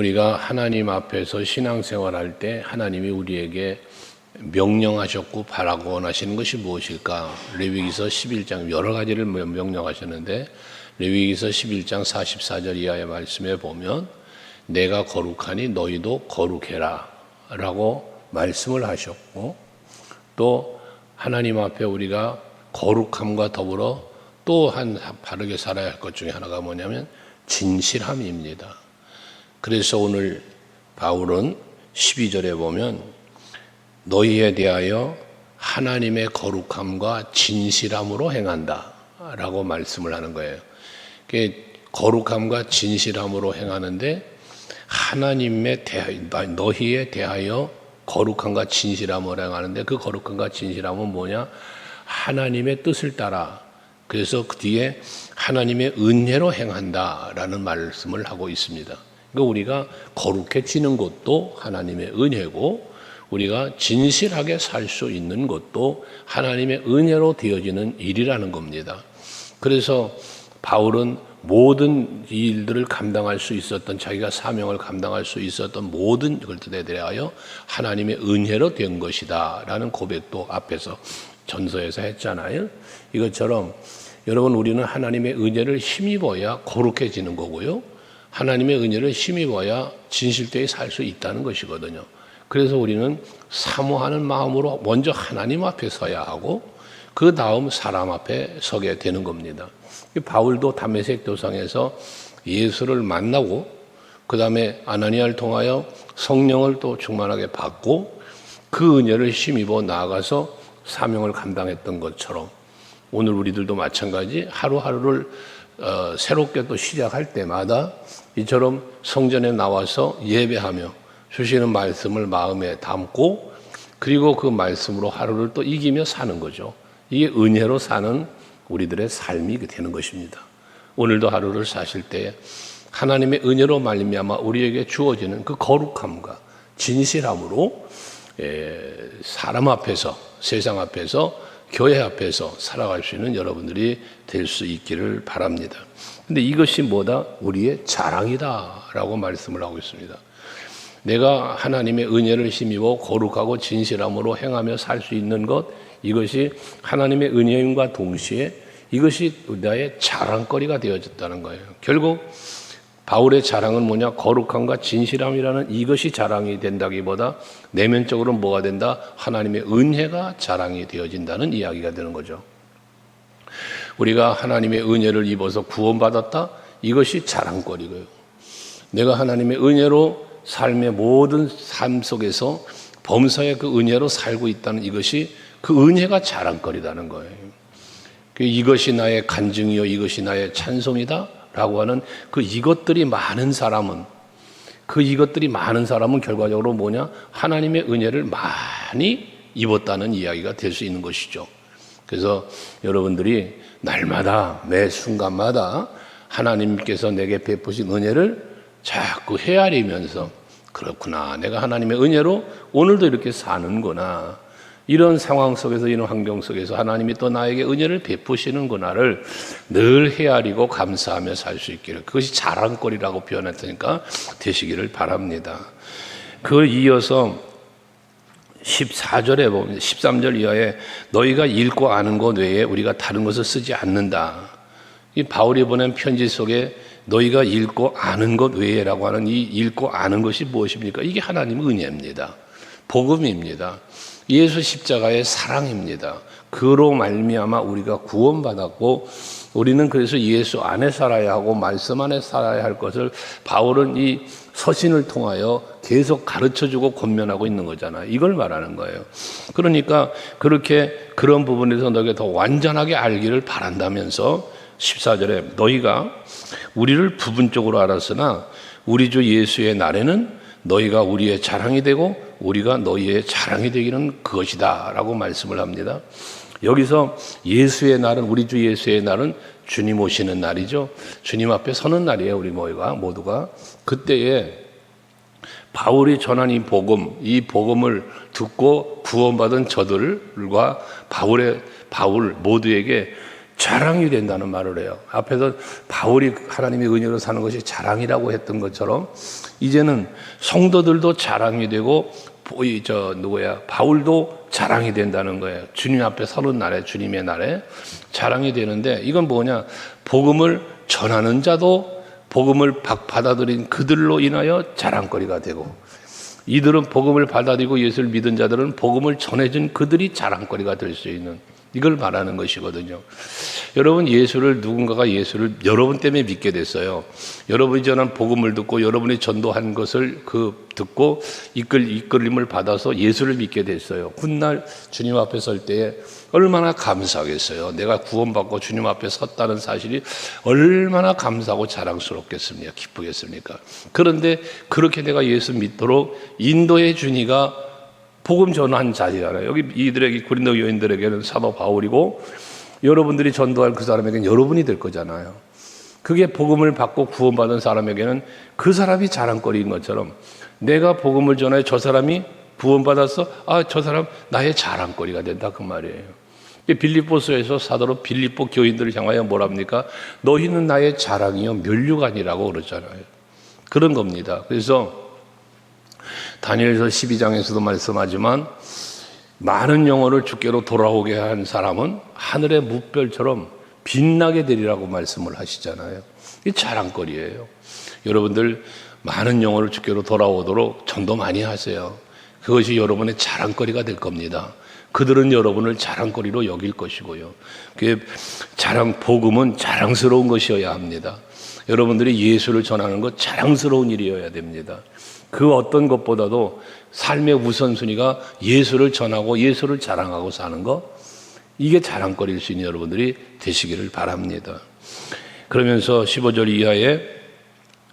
우리가 하나님 앞에서 신앙생활할 때 하나님이 우리에게 명령하셨고 바라고 원하시는 것이 무엇일까? 레위기서 11장 여러 가지를 명령하셨는데 레위기서 11장 44절 이하의 말씀에 보면 내가 거룩하니 너희도 거룩해라 라고 말씀을 하셨고, 또 하나님 앞에 우리가 거룩함과 더불어 또 바르게 살아야 할 것 중에 하나가 뭐냐면 진실함입니다. 그래서 오늘 바울은 12절에 보면 너희에 대하여 하나님의 거룩함과 진실함으로 행한다 라고 말씀을 하는 거예요. 거룩함과 진실함으로 행하는데 너희에 대하여 거룩함과 진실함으로 행하는데 그 거룩함과 진실함은 뭐냐? 하나님의 뜻을 따라, 그래서 그 뒤에 하나님의 은혜로 행한다라는 말씀을 하고 있습니다. 그러니까 우리가 거룩해지는 것도 하나님의 은혜고 우리가 진실하게 살 수 있는 것도 하나님의 은혜로 되어지는 일이라는 겁니다. 그래서 바울은 모든 일들을 감당할 수 있었던, 자기가 사명을 감당할 수 있었던 모든 것들에 대하여 하나님의 은혜로 된 것이다 라는 고백도 앞에서 전서에서 했잖아요. 이것처럼 여러분, 우리는 하나님의 은혜를 힘입어야 거룩해지는 거고요, 하나님의 은혜를 힘입어야 진실되게 살 수 있다는 것이거든요. 그래서 우리는 사모하는 마음으로 먼저 하나님 앞에 서야 하고 그 다음 사람 앞에 서게 되는 겁니다. 바울도 다메섹 도상에서 예수를 만나고 그 다음에 아나니아를 통하여 성령을 또 충만하게 받고 그 은혜를 힘입어 나아가서 사명을 감당했던 것처럼 오늘 우리들도 마찬가지 하루하루를 새롭게 또 시작할 때마다 이처럼 성전에 나와서 예배하며 주시는 말씀을 마음에 담고 그리고 그 말씀으로 하루를 또 이기며 사는 거죠. 이게 은혜로 사는 우리들의 삶이 되는 것입니다. 오늘도 하루를 사실 때 하나님의 은혜로 말미암아 우리에게 주어지는 그 거룩함과 진실함으로 사람 앞에서, 세상 앞에서, 교회 앞에서 살아갈 수 있는 여러분들이 될 수 있기를 바랍니다. 근데 이것이 뭐다? 우리의 자랑이다 라고 말씀을 하고 있습니다. 내가 하나님의 은혜를 힘입어 거룩하고 진실함으로 행하며 살 수 있는 것, 이것이 하나님의 은혜임과 동시에 이것이 나의 자랑거리가 되어졌다는 거예요. 결국 바울의 자랑은 뭐냐? 거룩함과 진실함이라는 이것이 자랑이 된다기보다 내면적으로 뭐가 된다? 하나님의 은혜가 자랑이 되어진다는 이야기가 되는 거죠. 우리가 하나님의 은혜를 입어서 구원받았다? 이것이 자랑거리고요. 내가 하나님의 은혜로 삶의 모든 삶 속에서 범사의 그 은혜로 살고 있다는 이것이 그 은혜가 자랑거리다는 거예요. 이것이 나의 간증이요 이것이 나의 찬송이다 라고 하는 이것들이 많은 사람은 결과적으로 뭐냐? 하나님의 은혜를 많이 입었다는 이야기가 될 수 있는 것이죠. 그래서 여러분들이 날마다 매 순간마다 하나님께서 내게 베푸신 은혜를 자꾸 헤아리면서 그렇구나, 내가 하나님의 은혜로 오늘도 이렇게 사는구나, 이런 상황 속에서, 이런 환경 속에서 하나님이 또 나에게 은혜를 베푸시는구나를 늘 헤아리고 감사하며 살 수 있기를, 그것이 자랑거리라고 표현했으니까 되시기를 바랍니다. 그걸 이어서 14절에 보면 13절 이하에 너희가 읽고 아는 것 외에 우리가 다른 것을 쓰지 않는다. 이 바울이 보낸 편지 속에 너희가 읽고 아는 것 외에라고 하는 이 읽고 아는 것이 무엇입니까? 이게 하나님의 은혜입니다. 복음입니다. 예수 십자가의 사랑입니다. 그로 말미암아 우리가 구원받았고 우리는 그래서 예수 안에 살아야 하고 말씀 안에 살아야 할 것을 바울은 이 서신을 통하여 계속 가르쳐주고 권면하고 있는 거잖아요. 이걸 말하는 거예요. 그러니까 그런 부분에서 너희가 더 완전하게 알기를 바란다면서 14절에 너희가 우리를 부분적으로 알았으나 우리 주 예수의 날에는 너희가 우리의 자랑이 되고 우리가 너희의 자랑이 되기는 그것이다 라고 말씀을 합니다. 여기서 예수의 날은, 우리 주 예수의 날은 주님 오시는 날이죠. 주님 앞에 서는 날이에요. 우리 모두가 그때에 바울이 전한 이 복음을 듣고 구원받은 저들과 바울 모두에게 자랑이 된다는 말을 해요. 앞에서 바울이 하나님의 은혜로 사는 것이 자랑이라고 했던 것처럼 이제는 성도들도 자랑이 되고 바울도 자랑이 된다는 거예요. 주님 앞에 서는 날에, 주님의 날에 자랑이 되는데, 이건 뭐냐? 복음을 전하는 자도 복음을 받아들인 그들로 인하여 자랑거리가 되고, 이들은 복음을 받아들이고 예수를 믿은 자들은 복음을 전해준 그들이 자랑거리가 될 수 있는, 이걸 말하는 것이거든요. 여러분, 누군가가 예수를 여러분 때문에 믿게 됐어요. 여러분이 전한 복음을 듣고 여러분이 전도한 것을 듣고 이끌림을 받아서 예수를 믿게 됐어요. 훗날 주님 앞에 설 때에 얼마나 감사하겠어요. 내가 구원받고 주님 앞에 섰다는 사실이 얼마나 감사하고 자랑스럽겠습니까? 기쁘겠습니까? 그런데 그렇게 내가 예수 믿도록 인도해 주니가 복음 전한 자리잖아요. 여기 이들에게, 고린도 여인들에게는 사도 바울이고, 여러분들이 전도할 그 사람에게는 여러분이 될 거잖아요. 그게 복음을 받고 구원받은 사람에게는 그 사람이 자랑거리인 것처럼, 내가 복음을 전해 저 사람이 구원받아서 저 사람 나의 자랑거리가 된다, 그 말이에요. 빌립보서에서 사도로 빌립보 교인들을 향하여 뭐랍니까? 너희는 나의 자랑이요 면류관이라고 그러잖아요. 그런 겁니다. 그래서 다니엘서 12장에서도 말씀하지만, 많은 영혼을 주께로 돌아오게 한 사람은 하늘의 무별처럼 빛나게 되리라고 말씀을 하시잖아요. 이게 자랑거리예요. 여러분들 많은 영혼을 주께로 돌아오도록 전도 많이 하세요. 그것이 여러분의 자랑거리가 될 겁니다. 그들은 여러분을 자랑거리로 여길 것이고요. 복음은 자랑스러운 것이어야 합니다. 여러분들이 예수를 전하는 것 자랑스러운 일이어야 됩니다. 그 어떤 것보다도 삶의 우선순위가 예수를 전하고 예수를 자랑하고 사는 것, 이게 자랑거리일 수 있는 여러분들이 되시기를 바랍니다. 그러면서 15절 이하에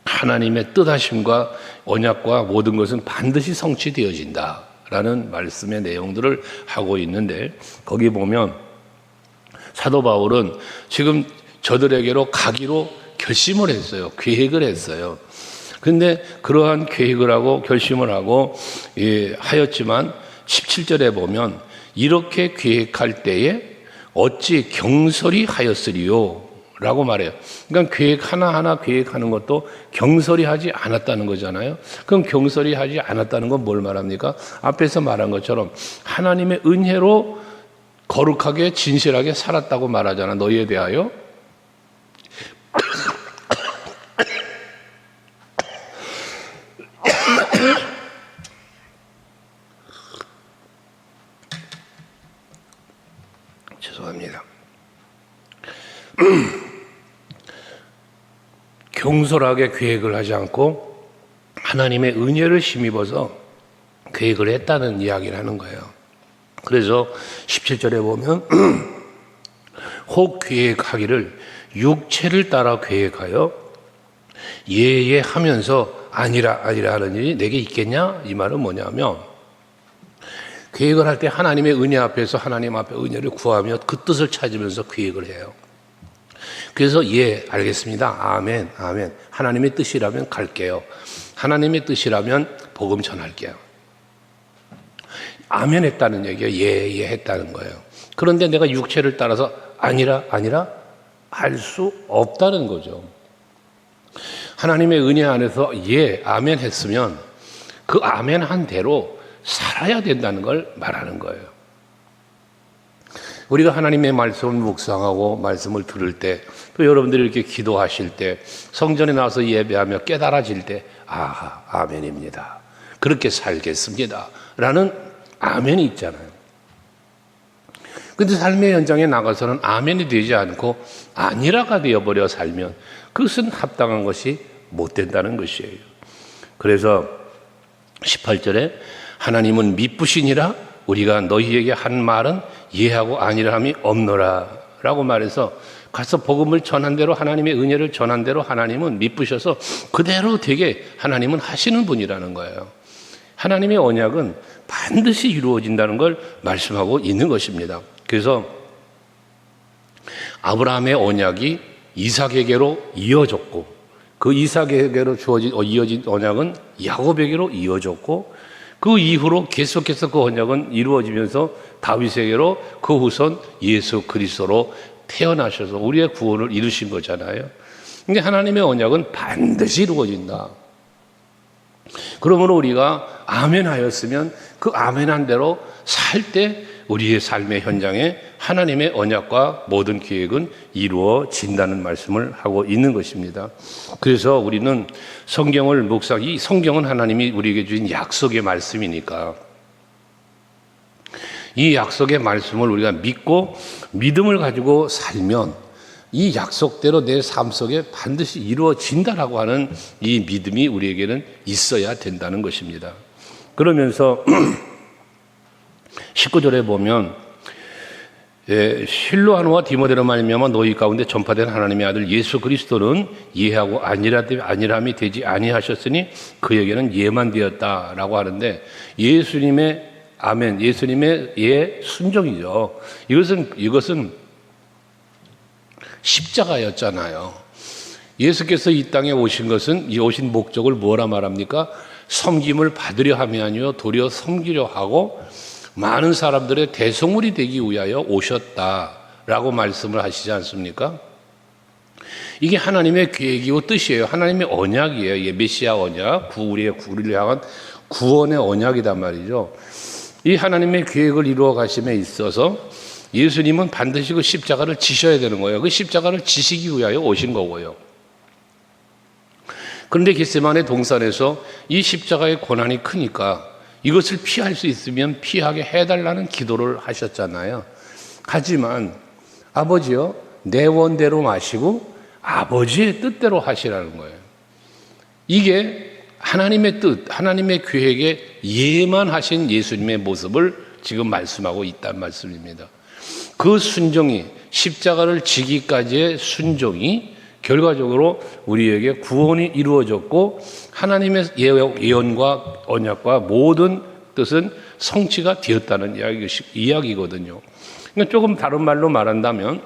하나님의 뜻하심과 언약과 모든 것은 반드시 성취되어진다 라는 말씀의 내용들을 하고 있는데, 거기 보면 사도 바울은 지금 저들에게로 가기로 결심을 했어요. 계획을 했어요. 그런데 그러한 계획을 하고 결심을 하고 하였지만 17절에 보면, 이렇게 계획할 때에 어찌 경솔히 하였으리요 라고 말해요. 그러니까 계획 하나하나 계획하는 것도 경솔히 하지 않았다는 거잖아요. 그럼 경솔히 하지 않았다는 건 뭘 말합니까? 앞에서 말한 것처럼 하나님의 은혜로 거룩하게 진실하게 살았다고 말하잖아, 너희에 대하여. 죄송합니다. 경솔하게 계획을 하지 않고 하나님의 은혜를 힘입어서 계획을 했다는 이야기를 하는 거예요. 그래서 17절에 보면 혹 계획하기를 육체를 따라 계획하여 예예 하면서 아니라 하는 일이 내게 있겠냐? 이 말은 뭐냐면, 계획을 할 때 하나님의 은혜 앞에서 하나님 앞에 은혜를 구하며 그 뜻을 찾으면서 계획을 해요. 그래서 예, 알겠습니다. 아멘, 아멘. 하나님의 뜻이라면 갈게요. 하나님의 뜻이라면 복음 전할게요. 아멘 했다는 얘기예요. 예 했다는 거예요. 그런데 내가 육체를 따라서 아니라 할 수 없다는 거죠. 하나님의 은혜 안에서 예, 아멘 했으면 그 아멘 한 대로 살아야 된다는 걸 말하는 거예요. 우리가 하나님의 말씀을 묵상하고 말씀을 들을 때, 또 여러분들이 이렇게 기도하실 때, 성전에 나와서 예배하며 깨달아질 때, 아멘입니다. 그렇게 살겠습니다. 라는 아멘이 있잖아요. 근데 삶의 현장에 나가서는 아멘이 되지 않고 아니라가 되어버려 살면 그것은 합당한 것이 못 된다는 것이에요. 그래서 18절에 하나님은 미쁘시니라 우리가 너희에게 한 말은 예하고 아니라함이 없노라 라고 말해서, 가서 복음을 전한 대로, 하나님의 은혜를 전한 대로 하나님은 미쁘셔서 그대로 되게 하나님은 하시는 분이라는 거예요. 하나님의 언약은 반드시 이루어진다는 걸 말씀하고 있는 것입니다. 그래서 아브라함의 언약이 이삭에게로 이어졌고, 그 이삭에게로 이어진 언약은 야곱에게로 이어졌고, 그 이후로 계속해서 그 언약은 이루어지면서 다윗에게로, 그 후손 예수 그리스도로 태어나셔서 우리의 구원을 이루신 거잖아요. 근데 하나님의 언약은 반드시 이루어진다. 그러므로 우리가 아멘하였으면 그 아멘한 대로 살 때 우리의 삶의 현장에 하나님의 언약과 모든 계획은 이루어진다는 말씀을 하고 있는 것입니다. 그래서 우리는 성경을 이 성경은 하나님이 우리에게 주신 약속의 말씀이니까 이 약속의 말씀을 우리가 믿고 믿음을 가지고 살면 이 약속대로 내 삶 속에 반드시 이루어진다라고 하는 이 믿음이 우리에게는 있어야 된다는 것입니다. 그러면서 19절에 보면 실로아노와 디모데로 말미암아 너희 가운데 전파된 하나님의 아들 예수 그리스도는 예하고 안일함이 되지 아니하셨으니 그에게는 예만 되었다라고 하는데 예수님의 아멘, 예수님의 예 순종이죠. 이것은 십자가였잖아요. 예수께서 이 땅에 오신 것은 이 오신 목적을 뭐라 말합니까? 섬김을 받으려 함이 아니요 도리어 섬기려 하고 많은 사람들의 대성물이 되기 위하여 오셨다라고 말씀을 하시지 않습니까? 이게 하나님의 계획이고 뜻이에요. 하나님의 언약이에요. 메시아 언약, 우리를 향한 구원의 언약이단 말이죠. 이 하나님의 계획을 이루어 가심에 있어서 예수님은 반드시 그 십자가를 지셔야 되는 거예요. 그 십자가를 지시기 위하여 오신 거고요. 그런데 겟세마네 동산에서 이 십자가의 고난이 크니까 이것을 피할 수 있으면 피하게 해달라는 기도를 하셨잖아요. 하지만 아버지요, 내 원대로 마시고 아버지의 뜻대로 하시라는 거예요. 이게 하나님의 뜻, 하나님의 계획에 예만 하신 예수님의 모습을 지금 말씀하고 있다는 말씀입니다. 그 순종이, 십자가를 지기까지의 순종이 결과적으로 우리에게 구원이 이루어졌고 하나님의 예언과 언약과 모든 뜻은 성취가 되었다는 이야기거든요. 그러니까 조금 다른 말로 말한다면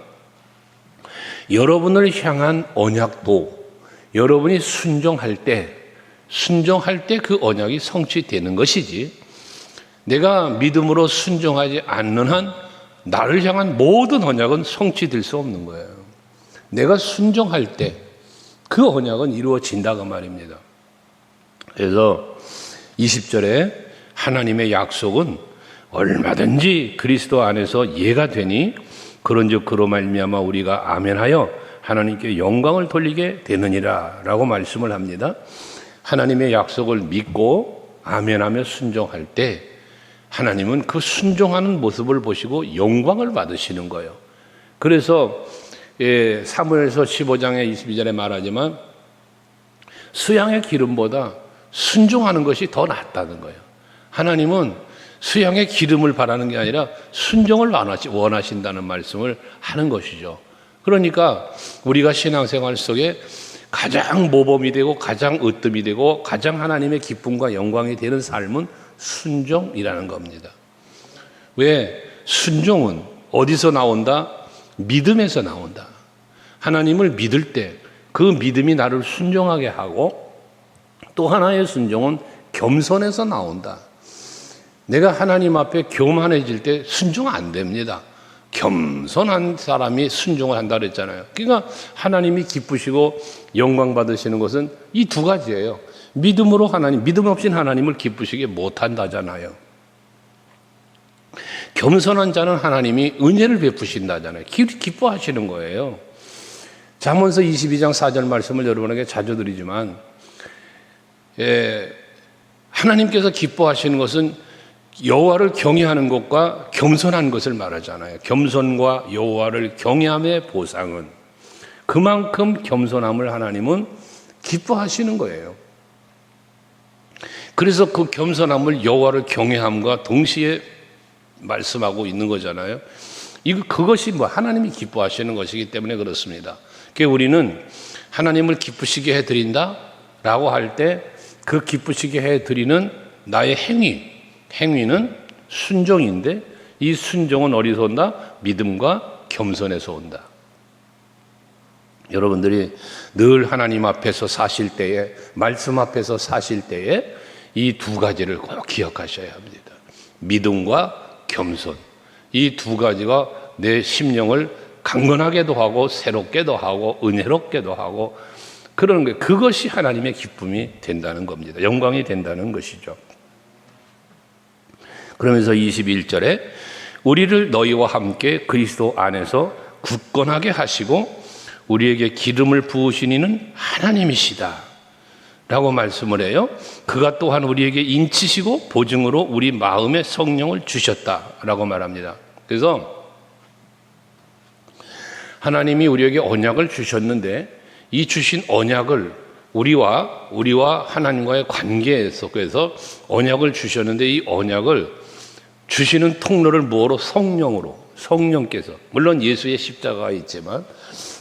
여러분을 향한 언약도 여러분이 순종할 때 그 언약이 성취되는 것이지, 내가 믿음으로 순종하지 않는 한 나를 향한 모든 언약은 성취될 수 없는 거예요. 내가 순종할 때 그 언약은 이루어진다고 말입니다. 그래서 20절에 하나님의 약속은 얼마든지 그리스도 안에서 예가 되니 그런즉 그로 말미암아 우리가 아멘하여 하나님께 영광을 돌리게 되느니라 라고 말씀을 합니다. 하나님의 약속을 믿고 아멘하며 순종할 때 하나님은 그 순종하는 모습을 보시고 영광을 받으시는 거예요. 그래서 사무엘서 15장의 22절에 말하지만 수양의 기름보다 순종하는 것이 더 낫다는 거예요. 하나님은 수양의 기름을 바라는 게 아니라 순종을 원하신다는 말씀을 하는 것이죠. 그러니까 우리가 신앙생활 속에 가장 모범이 되고 가장 으뜸이 되고 가장 하나님의 기쁨과 영광이 되는 삶은 순종이라는 겁니다. 왜? 순종은 어디서 나온다? 믿음에서 나온다. 하나님을 믿을 때 그 믿음이 나를 순종하게 하고, 또 하나의 순종은 겸손에서 나온다. 내가 하나님 앞에 교만해질 때 순종 안 됩니다. 겸손한 사람이 순종을 한다 그랬잖아요. 그러니까 하나님이 기쁘시고 영광 받으시는 것은 이 두 가지예요. 믿음 없이는 하나님을 기쁘시게 못한다잖아요. 겸손한 자는 하나님이 은혜를 베푸신다잖아요. 기뻐하시는 거예요. 잠언서 22장 4절 말씀을 여러분에게 자주 드리지만, 하나님께서 기뻐하시는 것은 여호와를 경외하는 것과 겸손한 것을 말하잖아요. 겸손과 여호와를 경외함의 보상은, 그만큼 겸손함을 하나님은 기뻐하시는 거예요. 그래서 그 겸손함을 여호와를 경외함과 동시에 말씀하고 있는 거잖아요. 그것이 하나님이 기뻐하시는 것이기 때문에 그렇습니다. 그러니까 우리는 하나님을 기쁘시게 해드린다라고 할 때 그 기쁘시게 해드리는 나의 행위는 순종인데, 이 순종은 어디서 온다? 믿음과 겸손에서 온다. 여러분들이 늘 하나님 앞에서 사실 때에, 말씀 앞에서 사실 때에 이 두 가지를 꼭 기억하셔야 합니다. 믿음과 겸손. 이 두 가지가 내 심령을 강건하게도 하고 새롭게도 하고 은혜롭게도 하고 그러는 거예요. 그것이 하나님의 기쁨이 된다는 겁니다. 영광이 된다는 것이죠. 그러면서 21절에 우리를 너희와 함께 그리스도 안에서 굳건하게 하시고 우리에게 기름을 부으신 이는 하나님이시다 라고 말씀을 해요. 그가 또한 우리에게 인치시고 보증으로 우리 마음에 성령을 주셨다라고 말합니다. 그래서 하나님이 우리에게 언약을 주셨는데 이 주신 언약을 우리와 하나님과의 관계에 속해서 언약을 주셨는데 이 언약을 주시는 통로를 뭐로? 성령으로. 성령께서, 물론 예수의 십자가가 있지만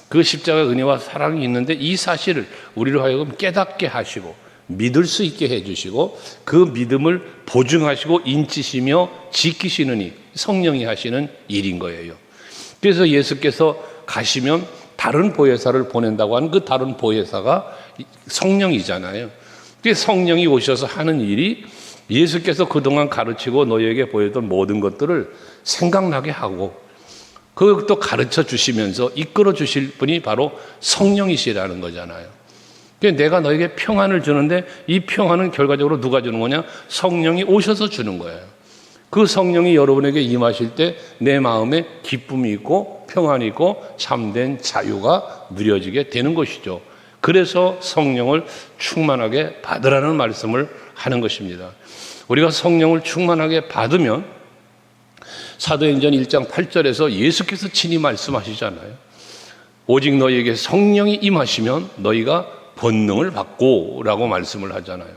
그 십자가의 은혜와 사랑이 있는데 이 사실을 우리로 하여금 깨닫게 하시고 믿을 수 있게 해주시고 그 믿음을 보증하시고 인치시며 지키시는 이 성령이 하시는 일인 거예요. 그래서 예수께서 가시면 다른 보혜사를 보낸다고 하는 그 다른 보혜사가 성령이잖아요. 그래서 성령이 오셔서 하는 일이 예수께서 그동안 가르치고 너희에게 보여줬던 모든 것들을 생각나게 하고 그것도 가르쳐 주시면서 이끌어 주실 분이 바로 성령이시라는 거잖아요. 그러니까 내가 너에게 평안을 주는데 이 평안은 결과적으로 누가 주는 거냐? 성령이 오셔서 주는 거예요. 그 성령이 여러분에게 임하실 때 내 마음에 기쁨이 있고 평안이 있고 참된 자유가 누려지게 되는 것이죠. 그래서 성령을 충만하게 받으라는 말씀을 하는 것입니다. 우리가 성령을 충만하게 받으면 사도행전 1장 8절에서 예수께서 친히 말씀하시잖아요. 오직 너희에게 성령이 임하시면 너희가 권능을 받고 라고 말씀을 하잖아요.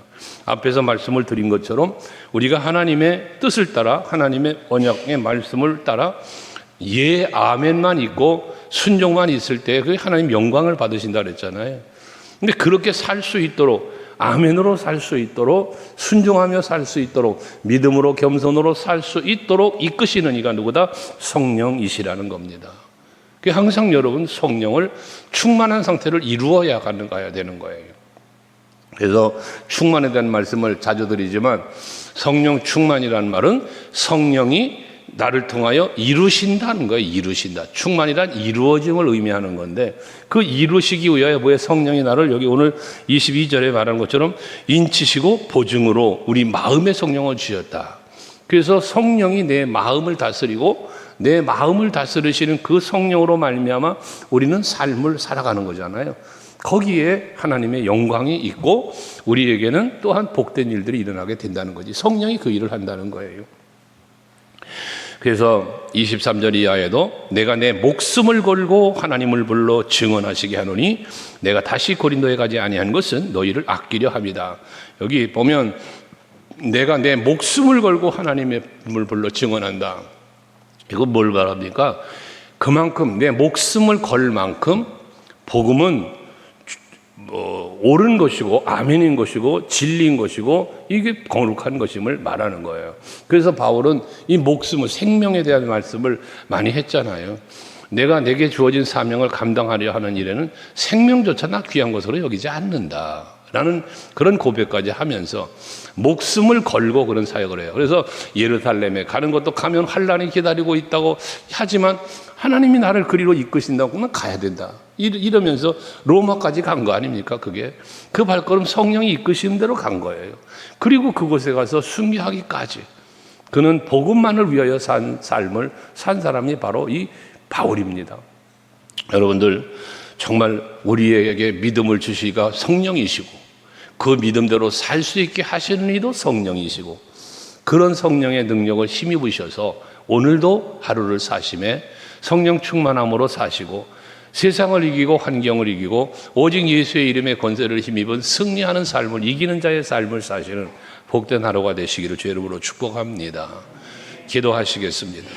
앞에서 말씀을 드린 것처럼 우리가 하나님의 뜻을 따라 하나님의 언약의 말씀을 따라 예 아멘만 있고 순종만 있을 때 그 하나님 영광을 받으신다 그랬잖아요. 근데 그렇게 살 수 있도록 아멘으로 살 수 있도록 순종하며 살 수 있도록 믿음으로 겸손으로 살 수 있도록 이끄시는 이가 누구다? 성령이시라는 겁니다. 항상 여러분 성령을 충만한 상태를 이루어야 가야 되는 거예요. 그래서 충만에 대한 말씀을 자주 드리지만 성령 충만이라는 말은 성령이 나를 통하여 이루신다는 거예요. 이루신다. 충만이란 이루어짐을 의미하는 건데 그 이루시기 위하여 뭐에 성령이 나를 여기 오늘 22절에 말하는 것처럼 인치시고 보증으로 우리 마음의 성령을 주셨다. 그래서 성령이 내 마음을 다스리고 내 마음을 다스리시는 그 성령으로 말미암아 우리는 삶을 살아가는 거잖아요. 거기에 하나님의 영광이 있고 우리에게는 또한 복된 일들이 일어나게 된다는 거지. 성령이 그 일을 한다는 거예요. 그래서 23절 이하에도 내가 내 목숨을 걸고 하나님을 불러 증언하시게 하노니 내가 다시 고린도에 가지 아니한 것은 너희를 아끼려 함이다. 여기 보면 내가 내 목숨을 걸고 하나님을 불러 증언한다. 이거 뭘 말합니까? 그만큼 내 목숨을 걸 만큼 복음은 옳은 것이고 아멘인 것이고 진리인 것이고 이게 거룩한 것임을 말하는 거예요. 그래서 바울은 이 목숨을 생명에 대한 말씀을 많이 했잖아요. 내가 내게 주어진 사명을 감당하려 하는 일에는 생명조차 나 귀한 것으로 여기지 않는다라는 그런 고백까지 하면서 목숨을 걸고 그런 사역을 해요. 그래서 예루살렘에 가는 것도 가면 환란이 기다리고 있다고 하지만 하나님이 나를 그리로 이끄신다고 그러면 가야 된다. 이러면서 로마까지 간 거 아닙니까? 그게 그 발걸음 성령이 이끄시는 대로 간 거예요. 그리고 그곳에 가서 순교하기까지 그는 복음만을 위하여 산 삶을 산 사람이 바로 이 바울입니다. 여러분들 정말 우리에게 믿음을 주시기가 성령이시고 그 믿음대로 살 수 있게 하시는 이도 성령이시고 그런 성령의 능력을 힘입으셔서 오늘도 하루를 사심에 성령 충만함으로 사시고 세상을 이기고 환경을 이기고 오직 예수의 이름의 권세를 힘입은 승리하는 삶을 이기는 자의 삶을 사시는 복된 하루가 되시기를 주의 이름으로 축복합니다. 기도하시겠습니다.